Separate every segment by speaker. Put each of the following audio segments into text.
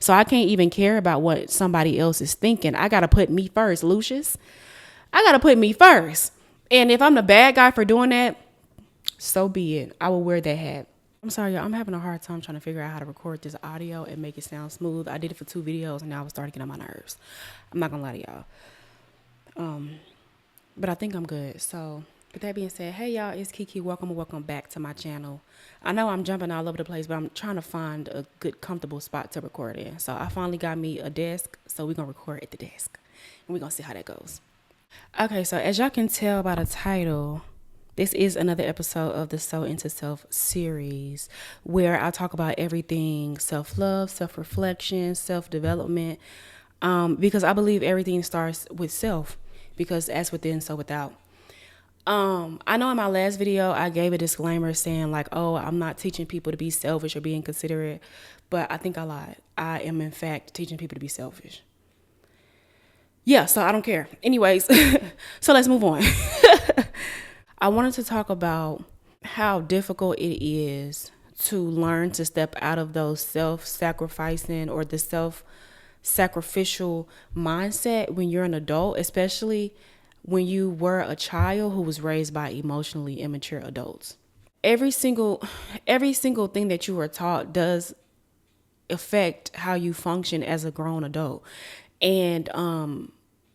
Speaker 1: So I can't even care about what somebody else is thinking. I got to put me first, Lucius. I got to put me first. And if I'm the bad guy for doing that, so be it. I will wear that hat. I'm sorry, y'all. I'm having a hard time trying to figure out how to record this audio and make it sound smooth. I did it for 2 videos and now it's starting to get on my nerves. I'm not going to lie to y'all. But I think I'm good. So with that being said, hey y'all, it's Kiki. Welcome back to my channel. I know I'm jumping all over the place, but I'm trying to find a good, comfortable spot to record in. So I finally got me a desk. So we're going to record at the desk. And we're going to see how that goes. Okay, so as y'all can tell by the title, this is another episode of the So Into Self series where I talk about everything self-love, self-reflection, self-development, because I believe everything starts with self, because as within, so without. I know in my last video, I gave a disclaimer saying like, oh, I'm not teaching people to be selfish or be inconsiderate, but I think I lied. I am in fact teaching people to be selfish. Yeah, so I don't care. Anyways, so let's move on. I wanted to talk about how difficult it is to learn to step out of those self-sacrificing or the self-sacrificial mindset when you're an adult, especially when you were a child who was raised by emotionally immature adults. Every single thing that you were taught does affect how you function as a grown adult. And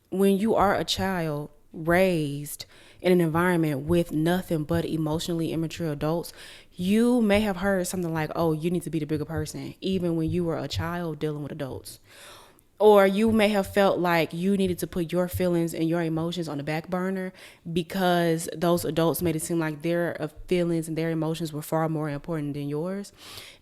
Speaker 1: when you are a child raised in an environment with nothing but emotionally immature adults, you may have heard something like, oh, you need to be the bigger person, even when you were a child dealing with adults. Or you may have felt like you needed to put your feelings and your emotions on the back burner because those adults made it seem like their feelings and their emotions were far more important than yours.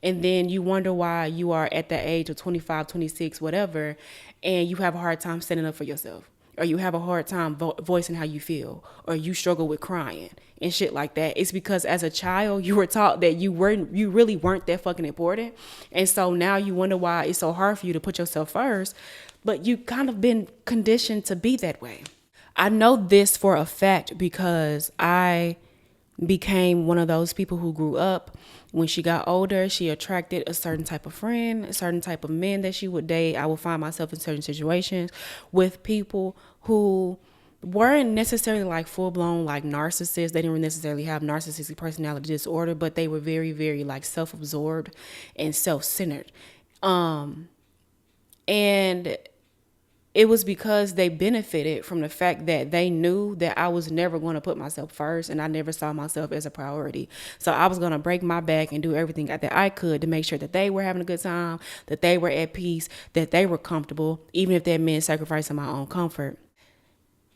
Speaker 1: And then you wonder why you are at the age of 25, 26, whatever, and you have a hard time standing up for yourself. Or you have a hard time voicing how you feel, or you struggle with crying and shit like that. It's because as a child, you were taught that you really weren't that fucking important. And so now you wonder why it's so hard for you to put yourself first, but you kind of been conditioned to be that way. I know this for a fact because I became one of those people who grew up. When she got older, she attracted a certain type of friend, a certain type of men that she would date. I would find myself in certain situations with people who weren't necessarily like full-blown like narcissists. They didn't necessarily have narcissistic personality disorder, but they were very, very like self-absorbed and self-centered. And it was because they benefited from the fact that they knew that I was never going to put myself first, and I never saw myself as a priority. So I was going to break my back and do everything that I could to make sure that they were having a good time, that they were at peace, that they were comfortable, even if that meant sacrificing my own comfort.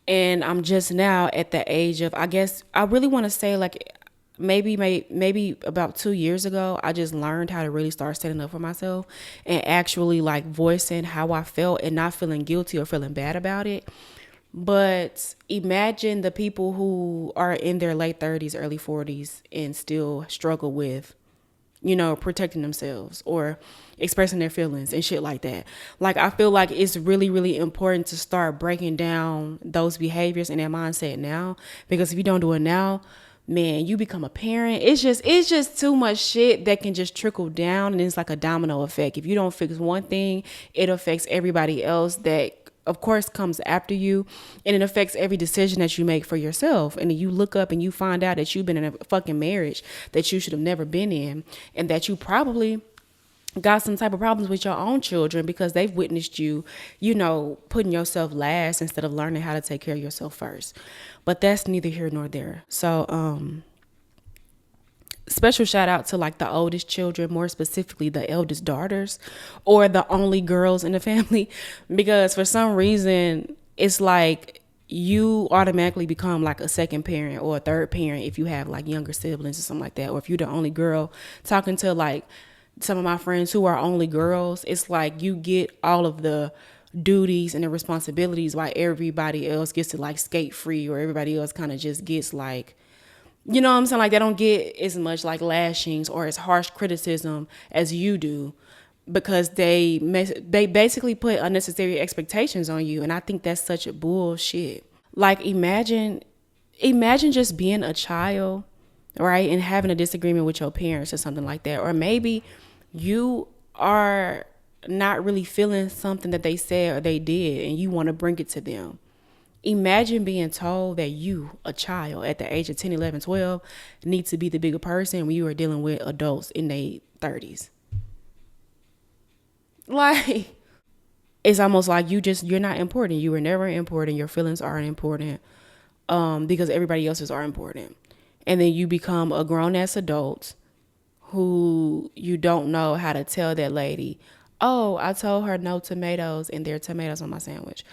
Speaker 1: And I'm just now at the age of, I guess, I really want to say like maybe about 2 years ago, I just learned how to really start standing up for myself and actually like voicing how I felt and not feeling guilty or feeling bad about it. But imagine the people who are in their late 30s, early 40s and still struggle with, protecting themselves or expressing their feelings and shit like that. Like, I feel like it's really, really important to start breaking down those behaviors and that mindset now, because if you don't do it now, man, you become a parent. It's just too much shit that can just trickle down, and it's like a domino effect. If you don't fix one thing, it affects everybody else that of course comes after you, and it affects every decision that you make for yourself. And then you look up and you find out that you've been in a fucking marriage that you should have never been in, and that you probably got some type of problems with your own children because they've witnessed you, putting yourself last instead of learning how to take care of yourself first. But that's neither here nor there. So, special shout out to like the oldest children, more specifically the eldest daughters or the only girls in the family, because for some reason it's like you automatically become like a second parent or a third parent if you have like younger siblings or something like that. Or if you're the only girl, talking to like some of my friends who are only girls, it's like you get all of the duties and the responsibilities while everybody else gets to like skate free, or everybody else kind of just gets like, you know what I'm saying? Like they don't get as much like lashings or as harsh criticism as you do, because they basically put unnecessary expectations on you. And I think that's such a bullshit. Like imagine just being a child, right? And having a disagreement with your parents or something like that. Or maybe you are not really feeling something that they said or they did, and you want to bring it to them. Imagine being told that you, a child at the age of 10, 11, 12, need to be the bigger person when you are dealing with adults in their 30s. Like, it's almost like you're not important. You were never important. Your feelings aren't important, because everybody else's are important. And then you become a grown-ass adult who you don't know how to tell that lady, oh, I told her no tomatoes and there are tomatoes on my sandwich.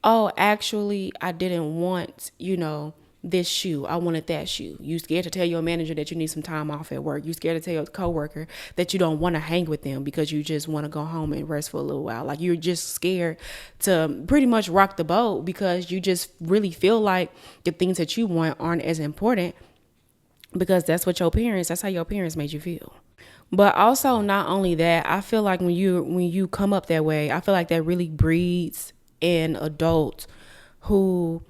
Speaker 1: Oh, actually, I didn't want, this shoe. I wanted that shoe. You scared to tell your manager that you need some time off at work. You scared to tell your coworker that you don't want to hang with them because you just want to go home and rest for a little while. Like, you're just scared to pretty much rock the boat because you just really feel like the things that you want aren't as important, because that's how your parents made you feel. But also, not only that, I feel like when you come up that way, I feel like that really breeds an adult who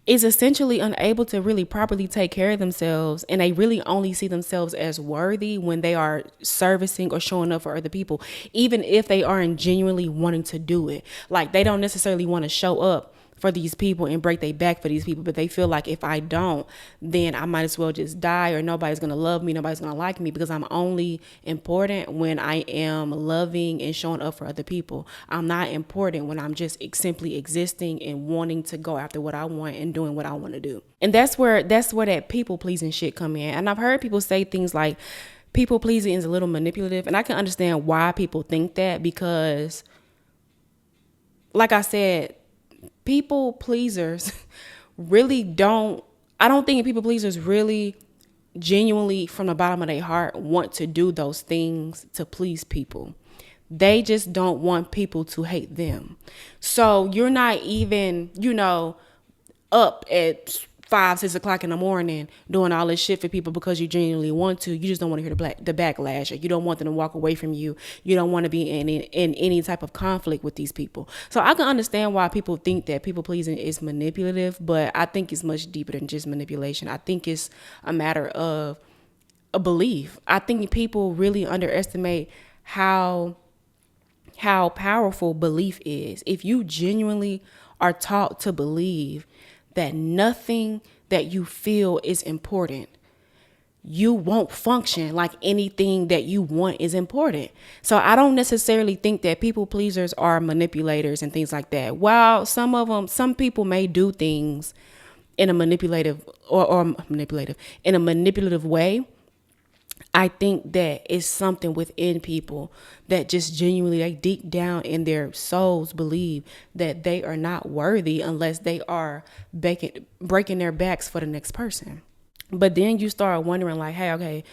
Speaker 1: is essentially unable to really properly take care of themselves, and they really only see themselves as worthy when they are servicing or showing up for other people, even if they aren't genuinely wanting to do it. Like, they don't necessarily want to show up for these people and break their back for these people, but they feel like if I don't, then I might as well just die, or nobody's gonna love me, nobody's gonna like me, because I'm only important when I am loving and showing up for other people. I'm not important when I'm just simply existing and wanting to go after what I want and doing what I want to do. And that's where that people pleasing shit come in. And I've heard people say things like people pleasing is a little manipulative, and I can understand why people think that, because like I said, people pleasers really I don't think people pleasers really genuinely from the bottom of their heart want to do those things to please people. They just don't want people to hate them. So you're not even, up at 5, 6 o'clock in the morning doing all this shit for people because you genuinely want to. You just don't want to hear the backlash, or you don't want them to walk away from you. You don't want to be in any type of conflict with these people. So I can understand why people think that people pleasing is manipulative, but I think it's much deeper than just manipulation. I think it's a matter of a belief. I think people really underestimate how powerful belief is. If you genuinely are taught to believe that nothing that you feel is important, you won't function like anything that you want is important. So I don't necessarily think that people pleasers are manipulators and things like that. While some people may do things in a manipulative in a manipulative way, I think that it's something within people that just genuinely, they deep down in their souls believe that they are not worthy unless they are breaking their backs for the next person. But then you start wondering like, hey, okay,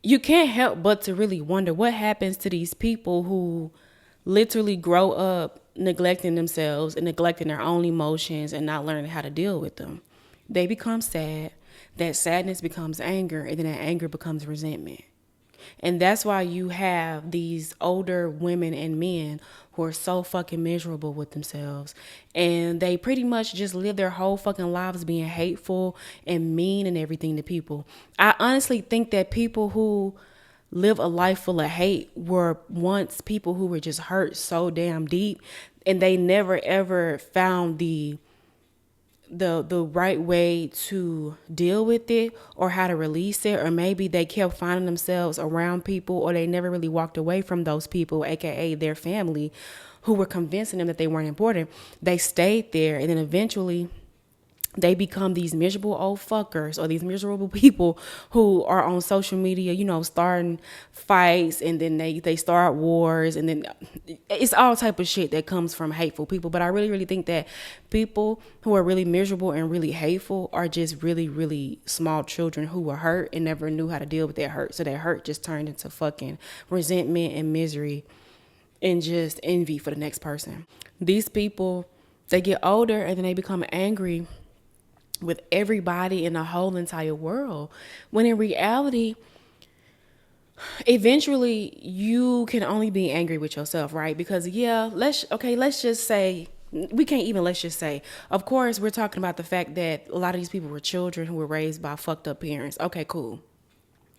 Speaker 1: you can't help but to really wonder what happens to these people who literally grow up neglecting themselves and neglecting their own emotions and not learning how to deal with them. They become sad. That sadness becomes anger, and then that anger becomes resentment. And that's why you have these older women and men who are so fucking miserable with themselves. And they pretty much just live their whole fucking lives being hateful and mean and everything to people. I honestly think that people who live a life full of hate were once people who were just hurt so damn deep, and they never ever found the right way to deal with it or how to release it, or maybe they kept finding themselves around people, or they never really walked away from those people, aka their family, who were convincing them that they weren't important. They stayed there, and then eventually they become these miserable old fuckers, or these miserable people who are on social media, starting fights, and then they start wars, and then it's all type of shit that comes from hateful people. But I really, really think that people who are really miserable and really hateful are just really, really small children who were hurt and never knew how to deal with that hurt. So that hurt just turned into fucking resentment and misery and just envy for the next person. These people, they get older and then they become angry with everybody in the whole entire world, when in reality, eventually you can only be angry with yourself, right? Because let's just say, of course, we're talking about the fact that a lot of these people were children who were raised by fucked up parents. Okay, cool.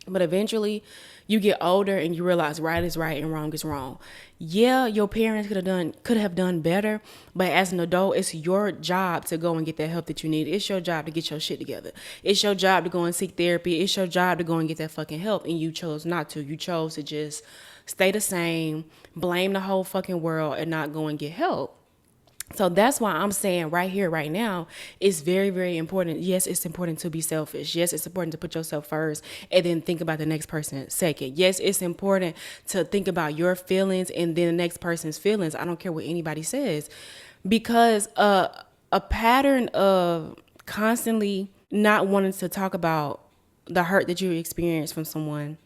Speaker 1: But eventually you get older and you realize right is right and wrong is wrong. Yeah, your parents could have done better, but as an adult, it's your job to go and get that help that you need. It's your job to get your shit together. It's your job to go and seek therapy. It's your job to go and get that fucking help, and you chose not to. You chose to just stay the same, blame the whole fucking world, and not go and get help. So that's why I'm saying right here, right now, it's very, very important. Yes, it's important to be selfish. Yes, it's important to put yourself first and then think about the next person second. Yes, it's important to think about your feelings and then the next person's feelings. I don't care what anybody says. Because a pattern of constantly not wanting to talk about the hurt that you experienced from someone,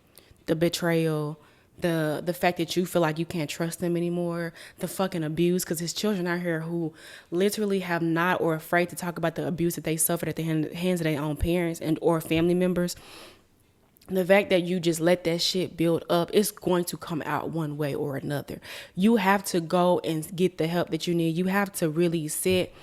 Speaker 1: the betrayal, the fact that you feel like you can't trust them anymore, the fucking abuse, because there's children out here who literally have not or afraid to talk about the abuse that they suffered at the hands of their own parents and or family members. The fact that you just let that shit build up, it's going to come out one way or another. You have to go and get the help that you need. You have to really sit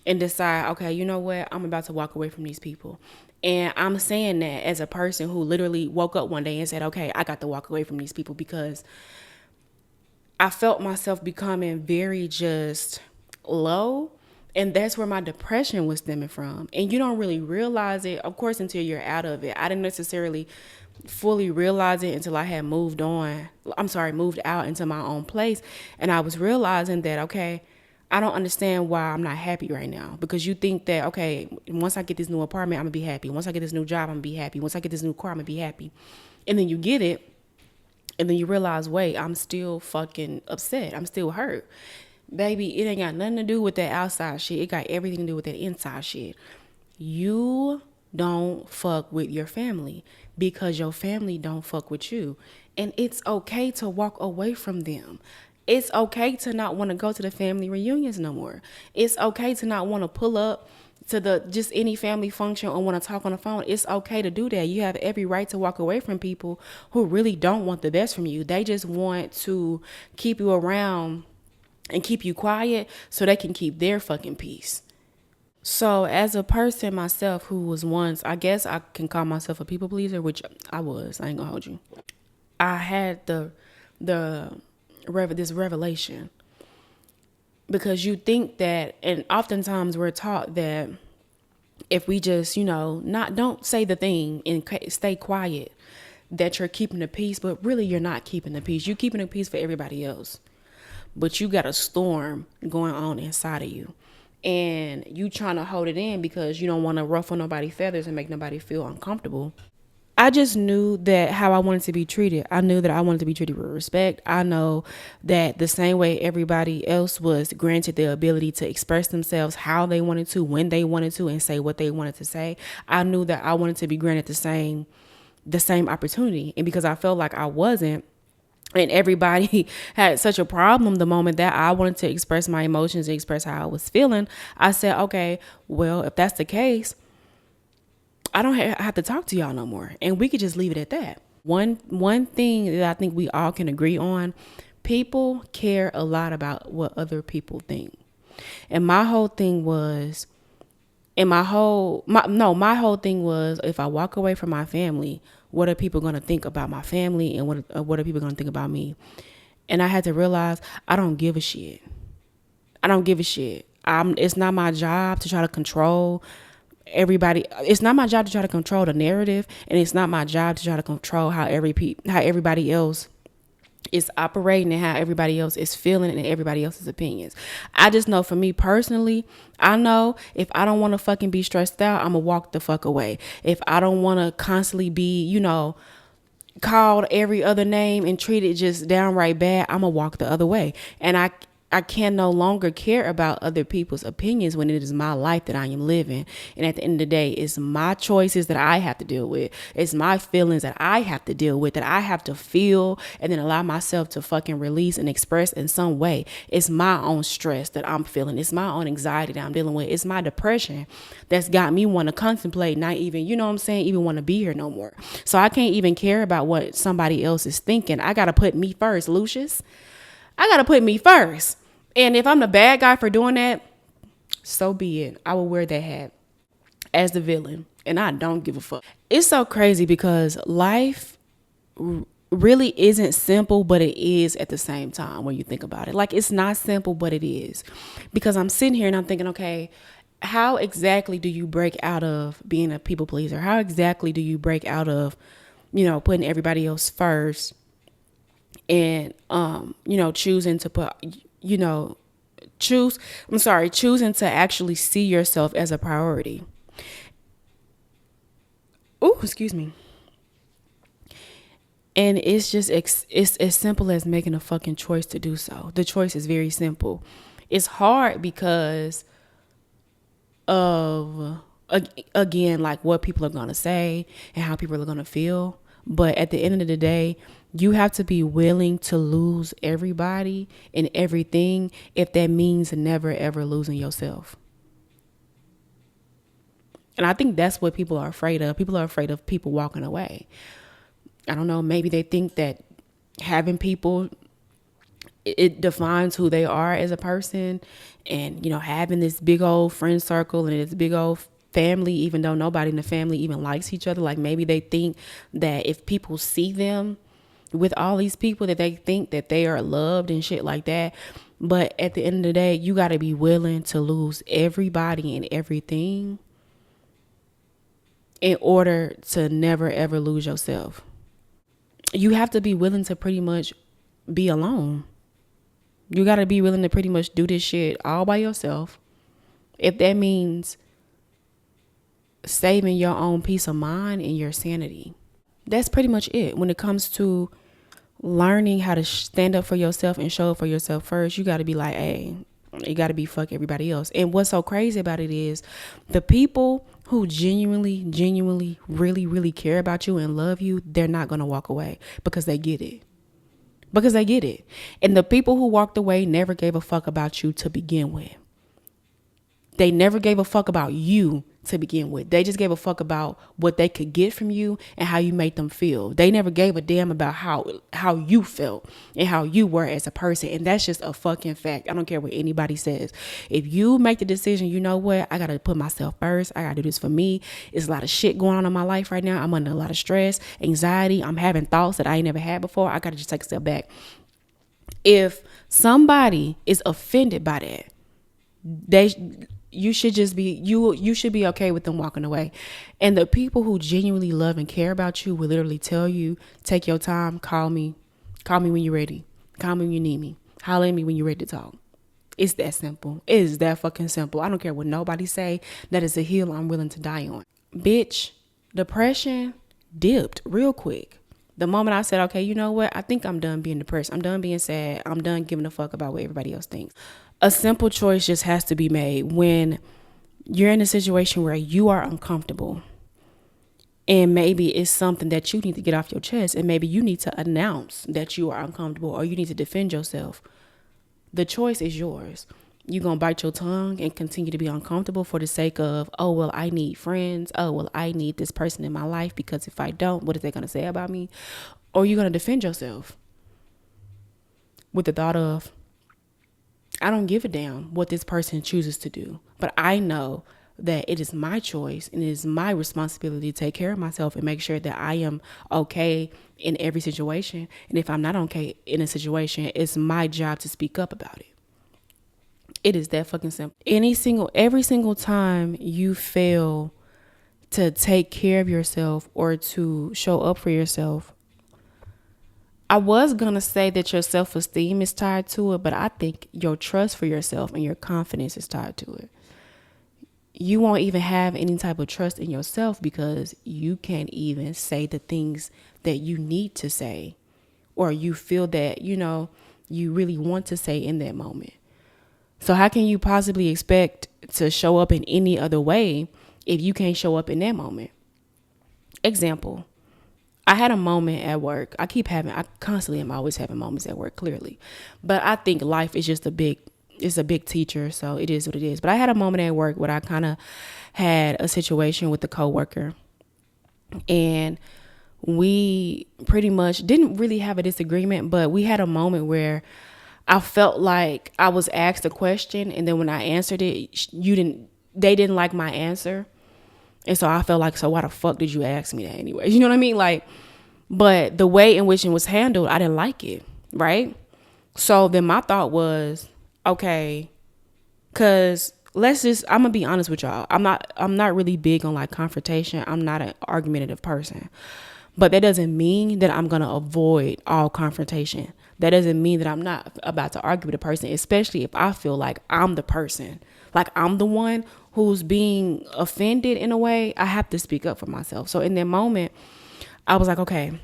Speaker 1: and decide, okay, you know what? I'm about to walk away from these people. And I'm saying that as a person who literally woke up one day and said, okay, I got to walk away from these people because I felt myself becoming very just low. And that's where my depression was stemming from. And you don't really realize it, of course, until you're out of it. I didn't necessarily fully realize it until I had moved out into my own place. And I was realizing that, okay, I don't understand why I'm not happy right now, because you think that, okay, once I get this new apartment, I'm gonna be happy. Once I get this new job, I'm gonna be happy. Once I get this new car, I'm gonna be happy. And then you get it, and then you realize, wait, I'm still fucking upset. I'm still hurt. Baby, it ain't got nothing to do with that outside shit. It got everything to do with that inside shit. You don't fuck with your family because your family don't fuck with you. And it's okay to walk away from them. It's okay to not want to go to the family reunions no more. It's okay to not want to pull up to the just any family function or want to talk on the phone. It's okay to do that. You have every right to walk away from people who really don't want the best from you. They just want to keep you around and keep you quiet so they can keep their fucking peace. So as a person myself who was once, I guess I can call myself a people pleaser, which I was. I ain't gonna hold you. I had this revelation, because you think that, and oftentimes we're taught that if we just, don't say the thing and stay quiet, that you're keeping the peace, but really you're not keeping the peace. You're keeping the peace for everybody else, but you got a storm going on inside of you, and you trying to hold it in because you don't want to ruffle nobody's feathers and make nobody feel uncomfortable. I just knew that how I wanted to be treated. I knew that I wanted to be treated with respect. I know that the same way everybody else was granted the ability to express themselves how they wanted to, when they wanted to, and say what they wanted to say, I knew that I wanted to be granted the same opportunity. And because I felt like I wasn't, and everybody had such a problem the moment that I wanted to express my emotions and express how I was feeling, I said, okay, well, if that's the case, I don't have to talk to y'all no more. And we could just leave it at that. One thing that I think we all can agree on, people care a lot about what other people think. And my whole thing was, my whole thing was, if I walk away from my family, what are people going to think about my family, and what are people going to think about me? And I had to realize I don't give a shit. I don't give a shit. It's not my job to try to control everybody. It's not my job to try to control the narrative, and it's not my job to try to control how everybody else is operating and how everybody else is feeling and everybody else's opinions. I just know for me personally, I know if I don't want to fucking be stressed out, I'm gonna walk the fuck away. If I don't want to constantly be, called every other name and treated just downright bad, I'm gonna walk the other way. And I can no longer care about other people's opinions when it is my life that I am living. And at the end of the day, it's my choices that I have to deal with. It's my feelings that I have to deal with, that I have to feel and then allow myself to fucking release and express in some way. It's my own stress that I'm feeling. It's my own anxiety that I'm dealing with. It's my depression that's got me want to contemplate, not even, even want to be here no more. So I can't even care about what somebody else is thinking. I got to put me first, Lucius. I got to put me first. And if I'm the bad guy for doing that, so be it. I will wear that hat as the villain. And I don't give a fuck. It's so crazy because life really isn't simple, but it is at the same time when you think about it. Like, it's not simple, but it is. Because I'm sitting here and I'm thinking, okay, how exactly do you break out of being a people pleaser? How exactly do you break out of, putting everybody else first and, choosing to put, choosing to actually see yourself as a priority? Oh, excuse me. And it's just, it's as simple as making a fucking choice to do so. The choice is very simple. It's hard because of, again, like what people are going to say and how people are going to feel. But at the end of the day, you have to be willing to lose everybody and everything if that means never ever losing yourself. And I think that's what people are afraid of. People are afraid of people walking away. I don't know, maybe they think that having people, it defines who they are as a person. And, having this big old friend circle and this big old family, even though nobody in the family even likes each other. Like, maybe they think that if people see them with all these people, that they think that they are loved and shit like that. But at the end of the day, you got to be willing to lose everybody and everything in order to never ever lose yourself. You have to be willing to pretty much be alone. You got to be willing to pretty much do this shit all by yourself. If that means saving your own peace of mind and your sanity. That's pretty much it. When it comes to learning how to stand up for yourself and show up for yourself first, you got to be like, hey, you got to be fuck everybody else. And what's so crazy about it is the people who genuinely, really, really care about you and love you, they're not going to walk away because they get it. And the people who walked away never gave a fuck about you to begin with. They never gave a fuck about you to begin with. They just gave a fuck about what they could get from you and how you made them feel. They never gave a damn about how you felt and how you were as a person. And that's just a fucking fact. I don't care what anybody says. If you make the decision, you know what? I got to put myself first. I got to do this for me. It's a lot of shit going on in my life right now. I'm under a lot of stress, anxiety. I'm having thoughts that I ain't never had before. I got to just take a step back. If somebody is offended by that, you should just be, you should be okay with them walking away. And the people who genuinely love and care about you will literally tell you, take your time, call me when you're ready, call me when you need me, holler at me when you're ready to talk. It's that simple. It is that fucking simple. I don't care what nobody say. That is a hill I'm willing to die on. Bitch, depression dipped real quick. The moment I said, okay, you know what? I think I'm done being depressed. I'm done being sad. I'm done giving a fuck about what everybody else thinks. A simple choice just has to be made when you're in a situation where you are uncomfortable. And maybe it's something that you need to get off your chest. And maybe you need to announce that you are uncomfortable or you need to defend yourself. The choice is yours. You're going to bite your tongue and continue to be uncomfortable for the sake of, oh, well, I need friends. Oh, well, I need this person in my life because if I don't, what are they going to say about me? Or you're going to defend yourself with the thought of, I don't give a damn what this person chooses to do, but I know that it is my choice and it is my responsibility to take care of myself and make sure that I am okay in every situation. And if I'm not okay in a situation, it's my job to speak up about it. It is that fucking simple. Every single time you fail to take care of yourself or to show up for yourself, I was going to say that your self-esteem is tied to it, but I think your trust for yourself and your confidence is tied to it. You won't even have any type of trust in yourself because you can't even say the things that you need to say or you feel that, you really want to say in that moment. So how can you possibly expect to show up in any other way if you can't show up in that moment? Example. I had a moment at work. I constantly am always having moments at work, clearly. But I think life is just it's a big teacher, so it is what it is. But I had a moment at work where I kind of had a situation with a coworker. And we pretty much didn't really have a disagreement, but we had a moment where I felt like I was asked a question, and then when I answered it, they didn't like my answer. And so I felt like, so why the fuck did you ask me that anyway? You know what I mean? Like, but the way in which it was handled, I didn't like it, right? So then my thought was, okay, cause I'm gonna be honest with y'all. I'm not really big on like confrontation. I'm not an argumentative person. But that doesn't mean that I'm gonna avoid all confrontation. That doesn't mean that I'm not about to argue with a person, especially if I feel like I'm the person, like I'm the one who's being offended in a way. I have to speak up for myself. So in that moment, I was like, okay,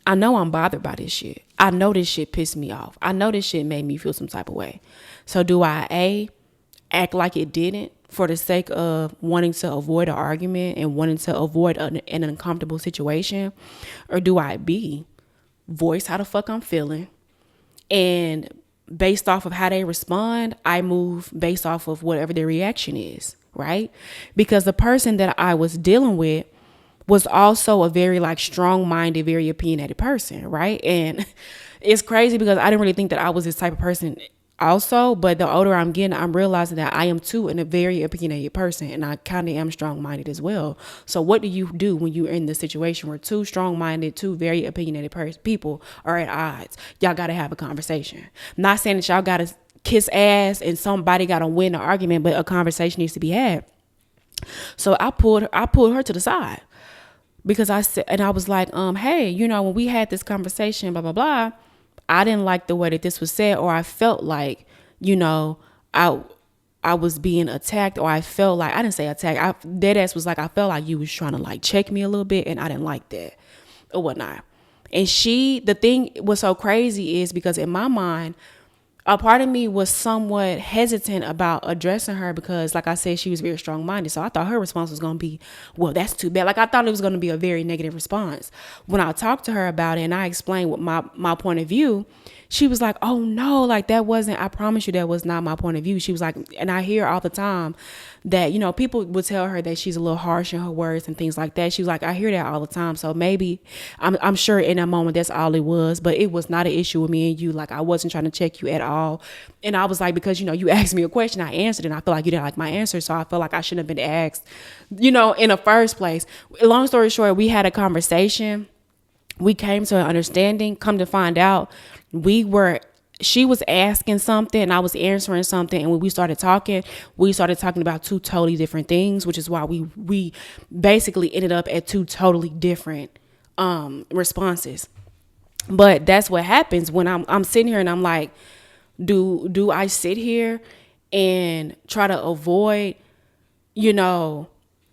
Speaker 1: I know I'm bothered by this shit. I know this shit pissed me off. I know this shit made me feel some type of way. So do I act like it didn't for the sake of wanting to avoid an argument and wanting to avoid an uncomfortable situation? Or do I voice how the fuck I'm feeling, and based off of how they respond, I move based off of whatever their reaction is, right? Because the person that I was dealing with was also a very like strong-minded, very opinionated person, right? And it's crazy because I didn't really think that I was this type of person also, but the older I'm getting, I'm realizing that I am too and a very opinionated person, and I kind of am strong-minded as well. So what do you do when you're in the situation where two strong-minded, two very opinionated people are at odds? Y'all got to have a conversation. I'm not saying that y'all got to kiss ass and somebody got to win the argument, but a conversation needs to be had. So I pulled her to the side, because I said, and I was like, hey, when we had this conversation, blah, blah, blah, I didn't like the way that this was said, or I felt like, I was being attacked, or I felt like, I didn't say attack. Dead ass was like, I felt like you was trying to like check me a little bit, and I didn't like that or whatnot. And the thing was so crazy is because in my mind, a part of me was somewhat hesitant about addressing her because, like I said, she was very strong-minded. So I thought her response was going to be, well, that's too bad. Like, I thought it was going to be a very negative response. When I talked to her about it and I explained what my point of view, she was like, oh, no, like I promise you that was not my point of view. She was like, and I hear all the time that, people would tell her that she's a little harsh in her words and things like that. She was like, I hear that all the time. So maybe I'm sure in that moment that's all it was, but it was not an issue with me and you. Like, I wasn't trying to check you at all. And I was like, because, you asked me a question, I answered, and I feel like you didn't like my answer. So I felt like I shouldn't have been asked, in the first place. Long story short, we had a conversation. We came to an understanding. Come to find out, she was asking something and I was answering something. And when we started talking about two totally different things, which is why we basically ended up at two totally different responses. But that's what happens when I'm sitting here and I'm like, do I sit here and try to avoid,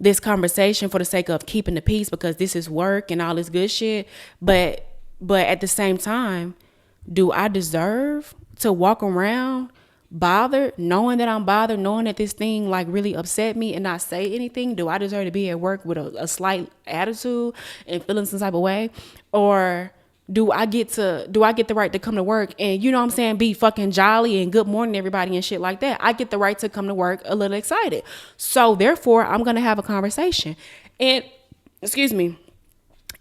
Speaker 1: this conversation for the sake of keeping the peace because this is work and all this good shit? But at the same time, do I deserve to walk around bothered, knowing that I'm bothered, knowing that this thing like really upset me and not say anything? Do I deserve to be at work with a slight attitude and feeling some type of way? Or do I get the right to come to work and, be fucking jolly and good morning everybody and shit like that? I get the right to come to work a little excited. So therefore, I'm going to have a conversation. And, excuse me.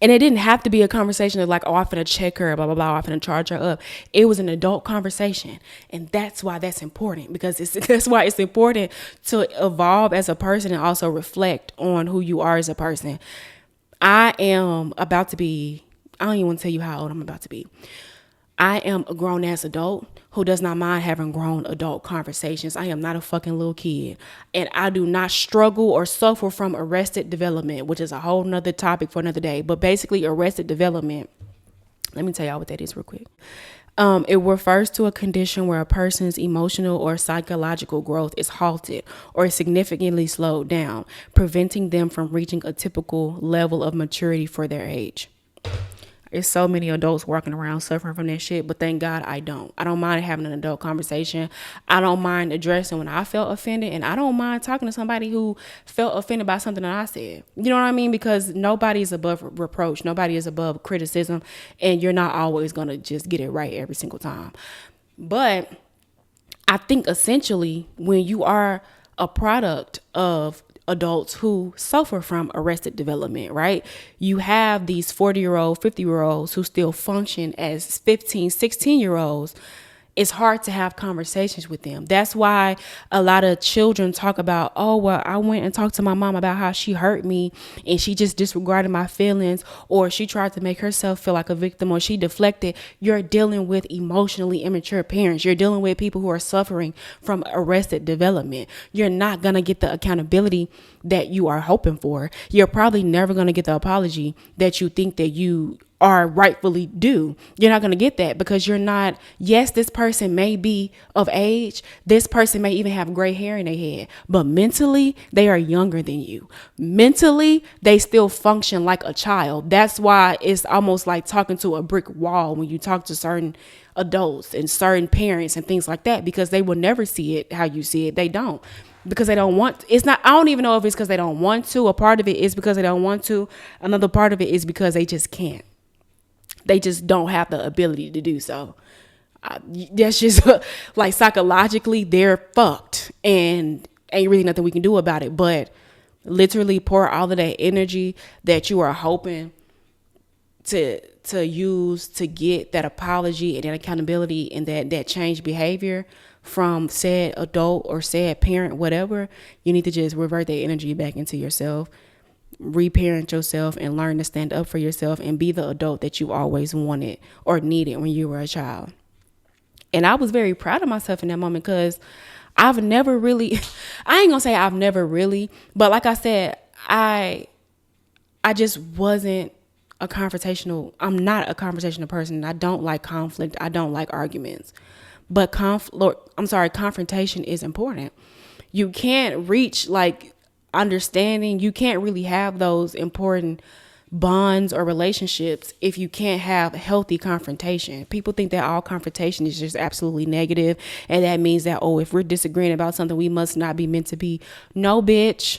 Speaker 1: And it didn't have to be a conversation of like, oh, I'm finna check her, blah, blah, blah, I'm finna charge her up. It was an adult conversation. And that's why that's important, because that's why it's important to evolve as a person and also reflect on who you are as a person. I am about to be, I don't even want to tell you how old I'm about to be. I am a grown ass adult who does not mind having grown adult conversations. I am not a fucking little kid. And I do not struggle or suffer from arrested development, which is a whole nother topic for another day. But basically, arrested development, let me tell y'all what that is real quick. It refers to a condition where a person's emotional or psychological growth is halted or significantly slowed down, preventing them from reaching a typical level of maturity for their age. There's so many adults walking around suffering from that shit, but thank God I don't. I don't mind having an adult conversation. I don't mind addressing when I felt offended, and I don't mind talking to somebody who felt offended by something that I said. You know what I mean? Because nobody is above reproach. Nobody is above criticism, and you're not always going to just get it right every single time. But I think essentially when you are a product of adults who suffer from arrested development, right? You have these 40-year-old, 50-year-olds who still function as 15, 16-year-olds it's hard to have conversations with them. That's why a lot of children talk about, oh, well, I went and talked to my mom about how she hurt me and she just disregarded my feelings, or she tried to make herself feel like a victim, or she deflected. You're dealing with emotionally immature parents. You're dealing with people who are suffering from arrested development. You're not going to get the accountability that you are hoping for. You're probably never going to get the apology that you think that you are rightfully due. You're not going to get that because you're not. Yes, this person may be of age. This person may even have gray hair in their head, but mentally they are younger than you. Mentally, they still function like a child. That's why it's almost like talking to a brick wall when you talk to certain adults and certain parents and things like that, because they will never see it how you see it. They don't, because they don't want. It's not, I don't even know if it's because they don't want to. A part of it is because they don't want to. Another part of it is because they just can't. They just don't have the ability to do so. That's just like psychologically they're fucked and ain't really nothing we can do about it. But literally pour all of that energy that you are hoping to use to get that apology and that accountability and that change behavior from said adult or said parent, whatever. You need to just revert that energy back into yourself, reparent yourself, and learn to stand up for yourself and be the adult that you always wanted or needed when you were a child. And I was very proud of myself in that moment, because I've never really, I ain't gonna say I've never really, but like I said, I just wasn't I'm not a confrontational person. I don't like conflict. I don't like arguments. But confrontation is important. You can't reach like understanding. You can't really have those important bonds or relationships if you can't have healthy confrontation. People think that all confrontation is just absolutely negative, and that means that, oh, if we're disagreeing about something, we must not be meant to be. No, bitch.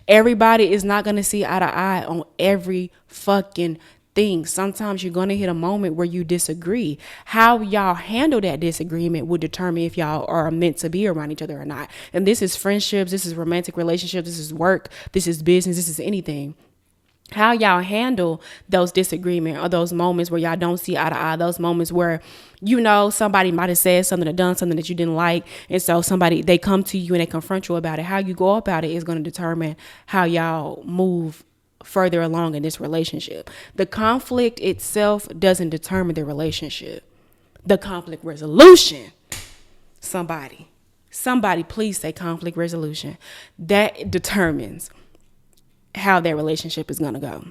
Speaker 1: Everybody is not going to see eye to eye on every fucking thing. Sometimes you're going to hit a moment where you disagree. How y'all handle that disagreement will determine if y'all are meant to be around each other or not. And this is friendships, this is romantic relationships, this is work, this is business, this is anything. How y'all handle those disagreements or those moments where y'all don't see eye to eye, those moments where, you know, somebody might have said something or done something that you didn't like. And so they come to you and they confront you about it. How you go about it is going to determine how y'all move further along in this relationship. The conflict itself doesn't determine the relationship. The conflict resolution, somebody please say conflict resolution. That determines how their relationship is going to go.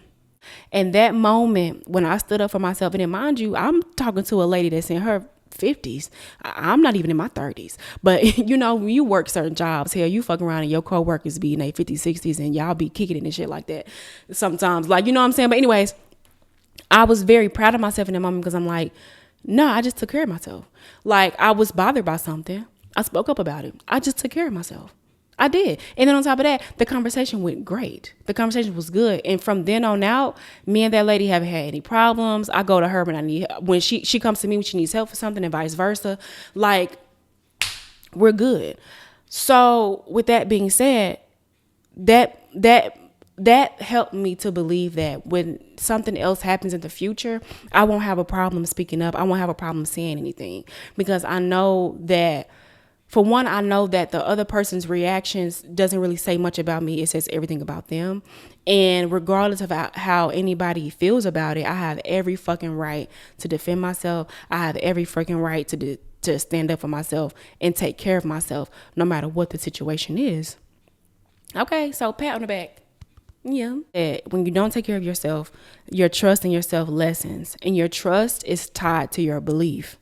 Speaker 1: And that moment when I stood up for myself, and then mind you, I'm talking to a lady that's in her 50s. I'm not even in my 30s. But you know, when you work certain jobs, hell, you fuck around and your co-workers be in their 50s, 60s, and y'all be kicking it and shit like that sometimes. Like, you know what I'm saying? But anyways, I was very proud of myself in that moment, because I'm like, no, I just took care of myself. Like, I was bothered by something. I spoke up about it. I just took care of myself. I did. And then on top of that, the conversation went great. The conversation was good. And from then on out, me and that lady haven't had any problems. I go to her when she comes to me when she needs help for something, and vice versa. Like, we're good. So with that being said, that helped me to believe that when something else happens in the future, I won't have a problem speaking up. I won't have a problem saying anything, because I know that, for one, I know that the other person's reactions doesn't really say much about me. It says everything about them. And regardless of how anybody feels about it, I have every fucking right to defend myself. I have every freaking right to stand up for myself and take care of myself, no matter what the situation is. Okay, so pat on the back. Yeah. When you don't take care of yourself, your trust in yourself lessens. And your trust is tied to your belief.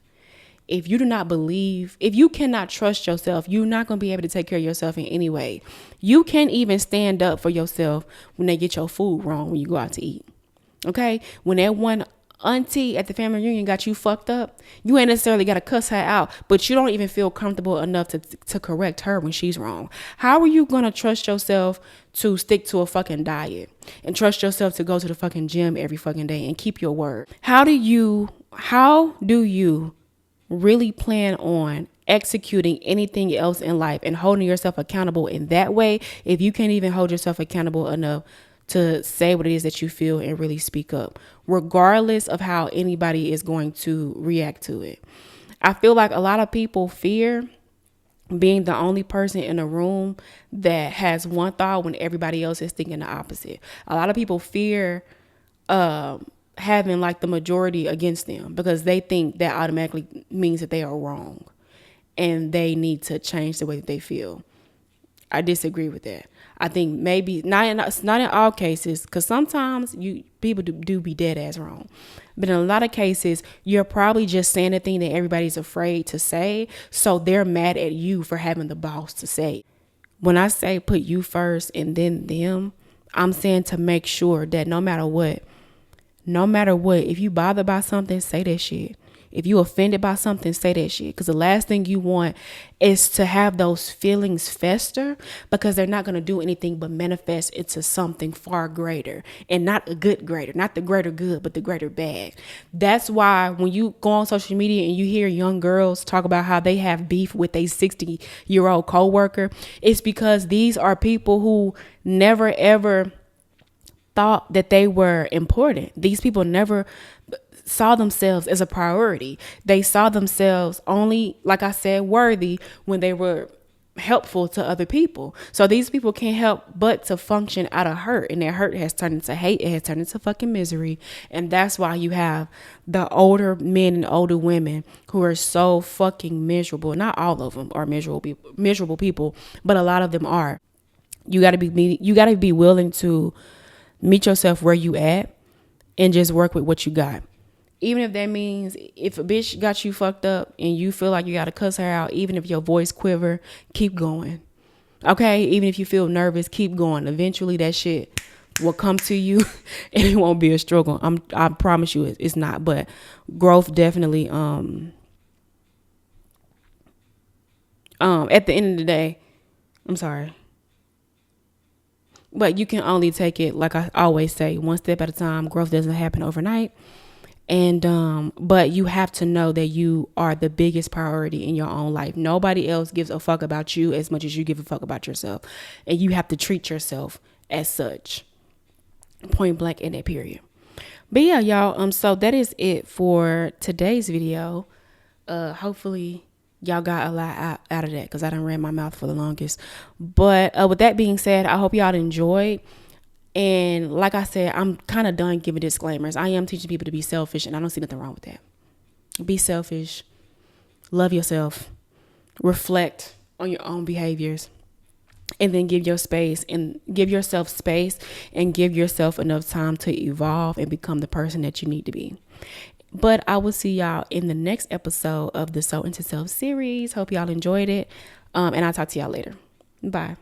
Speaker 1: If you do not believe, if you cannot trust yourself, you're not going to be able to take care of yourself in any way. You can't even stand up for yourself when they get your food wrong when you go out to eat. Okay? When that one auntie at the family reunion got you fucked up, you ain't necessarily got to cuss her out, but you don't even feel comfortable enough to correct her when she's wrong. How are you going to trust yourself to stick to a fucking diet and trust yourself to go to the fucking gym every fucking day and keep your word? How do you really plan on executing anything else in life and holding yourself accountable in that way if you can't even hold yourself accountable enough to say what it is that you feel and really speak up, regardless of how anybody is going to react to it? I feel like a lot of people fear being the only person in a room that has one thought when everybody else is thinking the opposite. A lot of people fear having like the majority against them because they think that automatically means that they are wrong and they need to change the way that they feel. I disagree with that. I think maybe not in all cases, because sometimes people do be dead ass wrong. But in a lot of cases, you're probably just saying the thing that everybody's afraid to say. So they're mad at you for having the balls to say. When I say put you first and then them, I'm saying to make sure that no matter what, if you bothered by something, say that shit. If you offended by something, say that shit. Because the last thing you want is to have those feelings fester, because they're not going to do anything but manifest into something far greater, and not a good greater, not the greater good, but the greater bad. That's why when you go on social media and you hear young girls talk about how they have beef with a 60-year-old coworker, it's because these are people who never ever thought that they were important. These people never saw themselves as a priority. They saw themselves only, like I said, worthy when they were helpful to other people. So these people can't help but to function out of hurt, and that hurt has turned into hate. It has turned into fucking misery. And that's why you have the older men and older women who are so fucking miserable. Not all of them are miserable people, but a lot of them are. You gotta be willing to meet yourself where you at and just work with what you got. Even if that means if a bitch got you fucked up and you feel like you got to cuss her out, even if your voice quiver, keep going. Okay? Even if you feel nervous, keep going. Eventually that shit will come to you and it won't be a struggle. I promise you it's not. But growth definitely, at the end of the day, I'm sorry. But you can only take it, like I always say, one step at a time. Growth doesn't happen overnight. And but you have to know that you are the biggest priority in your own life. Nobody else gives a fuck about you as much as you give a fuck about yourself. And you have to treat yourself as such. Point blank in that period. But yeah, y'all, so that is it for today's video. Hopefully y'all got a lot out of that, because I done ran my mouth for the longest. But with that being said, I hope y'all enjoyed. And like I said, I'm kind of done giving disclaimers. I am teaching people to be selfish, and I don't see nothing wrong with that. Be selfish. Love yourself. Reflect on your own behaviors. And then give yourself space and give yourself enough time to evolve and become the person that you need to be. But I will see y'all in the next episode of the So Into Self series. Hope y'all enjoyed it. And I'll talk to y'all later. Bye.